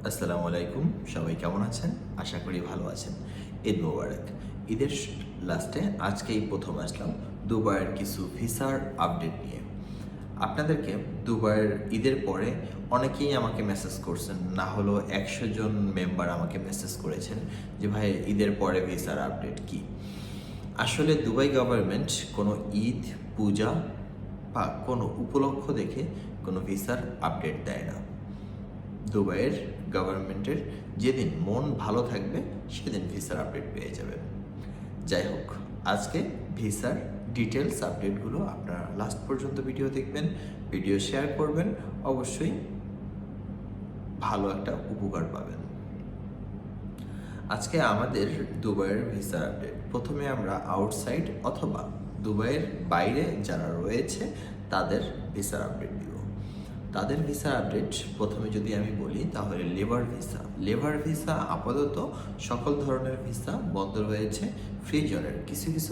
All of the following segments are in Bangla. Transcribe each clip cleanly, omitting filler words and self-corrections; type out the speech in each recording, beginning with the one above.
আসসালামু আলাইকুম, সবাই কেমন আছেন? আশা করি ভালো আছেন। ঈদ মোবারক। ঈদের লাস্টে আজকেই প্রথম আসলাম দুবাইয়ের কিছু ভিসার আপডেট নিয়ে। আপনাদেরকে দুবাইয়ের ঈদের পরে অনেকেই আমাকে মেসেজ করছেন, না হলেও 100 জন মেম্বার আমাকে মেসেজ করেছেন যে ভাই ঈদের পরে ভিসার আপডেট কি। আসলে দুবাই গভর্নমেন্ট কোনো ঈদ, পূজা বা কোনো উপলক্ষ দেখে কোনো ভিসার আপডেট দেয় না। দুবাইয়ের গভর্নমেন্টের যেদিন মন ভালো থাকবে সেদিন ভিসার আপডেট পেয়ে যাবেন। যাই হোক, আজকে ভিসার ডিটেলস আপডেটগুলো আপনারা লাস্ট পর্যন্ত ভিডিও দেখবেন, ভিডিও শেয়ার করবেন, অবশ্যই ভালো একটা উপকার পাবেন। আজকে আমাদের দুবাইয়ের ভিসার আপডেট। প্রথমে আমরা আউটসাইড অথবা দুবাইয়ের বাইরে যারা রয়েছে তাদের ভিসার আপডেট দিব। তাদের ভিসা আপডেট প্রথমে যদি আমি বলি তাহলে লেবার ভিসা আপাতত সকল ধরনের ভিসা বন্ধ রয়েছে। ফ্রি জোনের কিছু কিছু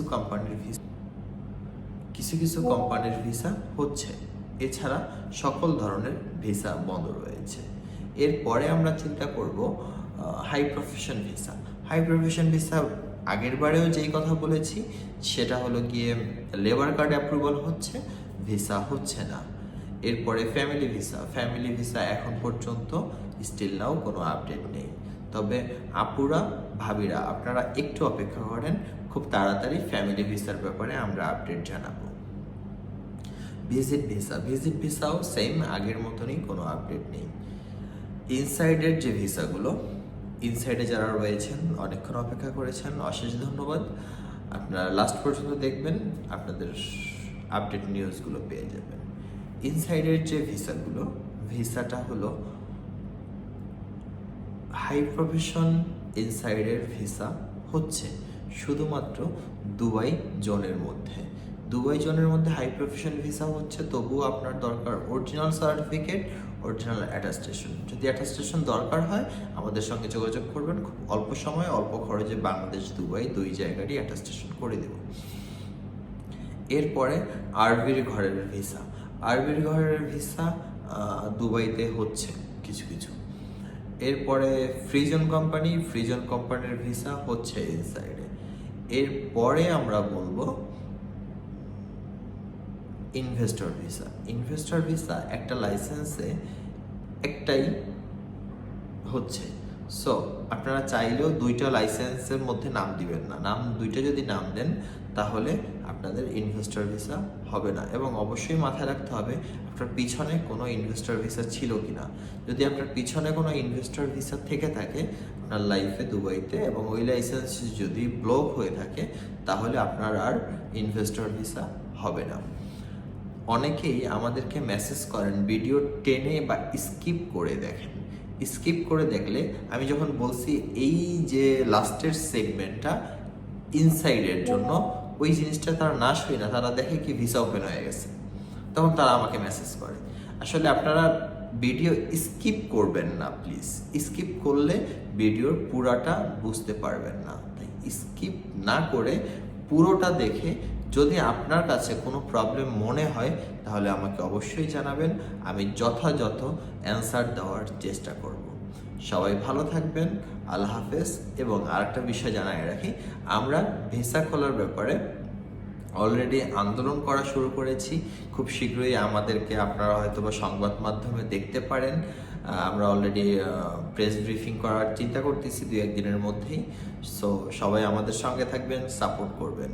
কোম্পানির ভিসা হচ্ছে, এছাড়া সকল ধরনের ভিসা বন্ধ রয়েছে। এরপরে আমরা চিন্তা করব হাই প্রফেশন ভিসা। আগের বারেও যেই কথা বলেছি সেটা হলো গিয়ে লেবার কার্ড অ্যাপ্রুভাল হচ্ছে, ভিসা হচ্ছে না। এরপরে ফ্যামিলি ভিসা এখন পর্যন্ত স্টিল নাও কোনো আপডেট নেই। তবে আপুরা, ভাবিরা, আপনারা একটু অপেক্ষা করেন, খুব তাড়াতাড়ি ফ্যামিলি ভিসার ব্যাপারে আমরা আপডেট জানাবো। ভিজিট ভিসাও সেম আগের মতনই, কোনো আপডেট নেই। ইনসাইডের যে ভিসাগুলো, ইনসাইডে যারা রয়েছেন অনেকক্ষণ অপেক্ষা করেছেন, অশেষ ধন্যবাদ। আপনারা লাস্ট পর্যন্ত দেখবেন, আপনাদের আপডেট নিউজগুলো পেয়ে যাবেন। ইনসাইডের যে ভিসাটা হলো হাই প্রফেশন ইনসাইডের ভিসা হচ্ছে শুধুমাত্র দুবাই জোনের মধ্যে। হাই প্রফেশন ভিসা হচ্ছে, তবুও আপনার দরকার অরিজিনাল সার্টিফিকেট, অরিজিনাল অ্যাটাস্টেশন। যদি অ্যাটাস্টেশন দরকার হয় আমাদের সঙ্গে যোগাযোগ করবেন, খুব অল্প সময়ে অল্প খরচে বাংলাদেশ দুবাই দুই জায়গারই অ্যাটাস্টেশন করে দেব। এরপরে আরবির ঘরের ভিসা দুবাইতে হচ্ছে কিছু। এরপরে ফ্রিজন কোম্পানির ভিসা হচ্ছে ইনসাইডে। এরপরে আমরা বলবো ইনভেস্টর ভিসা একটা লাইসেন্সে একটাই হচ্ছে। সো আপনারা চাইলেও দুইটা লাইসেন্সের মধ্যে নাম দিবেন না। দুইটা যদি নাম দেন তাহলে আপনাদের ইনভেস্টর ভিসা হবে না। এবং অবশ্যই মাথায় রাখতে হবে আপনার পিছনে কোনো ইনভেস্টর ভিসা ছিল কিনা। যদি আপনার পিছনে কোনো ইনভেস্টর ভিসা থেকে থাকে আপনার লাইফে দুবাইতে, এবং ওই লাইসেন্স যদি ব্লক হয়ে থাকে তাহলে আপনার আর ইনভেস্টর ভিসা হবে না। অনেকেই আমাদেরকে মেসেজ করেন ভিডিও টেনে বা স্কিপ করে দেখলে আমি যখন বলছি এই যে লাস্টের সেগমেন্টটা ইনসাইডের জন্য, ওই জিনিসটা তারা না শুই না, তারা দেখে কি ভিসা ওপেন হয়ে গেছে, তখন তারা আমাকে মেসেজ করে। আসলে আপনারা ভিডিও স্কিপ করবেন না প্লিজ। স্কিপ করলে ভিডিওর পুরাটা বুঝতে পারবেন না। তাই স্কিপ না করে পুরোটা দেখে যদি আপনার কাছে কোনো প্রবলেম মনে হয় তাহলে আমাকে অবশ্যই জানাবেন, আমি যথাযথ অ্যান্সার দেওয়ার চেষ্টা করব। সবাই ভালো থাকবেন, আল্লাহ হাফেজ। এবং আরেকটা বিষয় জানাই রাখি, আমরা ভিসা খোলার ব্যাপারে অলরেডি আন্দোলন করা শুরু করেছি। খুব শীঘ্রই আমাদেরকে আপনারা হয়তো বা সংবাদ মাধ্যমে দেখতে পারেন। আমরা অলরেডি প্রেস ব্রিফিং করার চিন্তা করতেছি 2-1 দিনের মধ্যেই। সো সবাই আমাদের সঙ্গে থাকবেন, সাপোর্ট করবেন।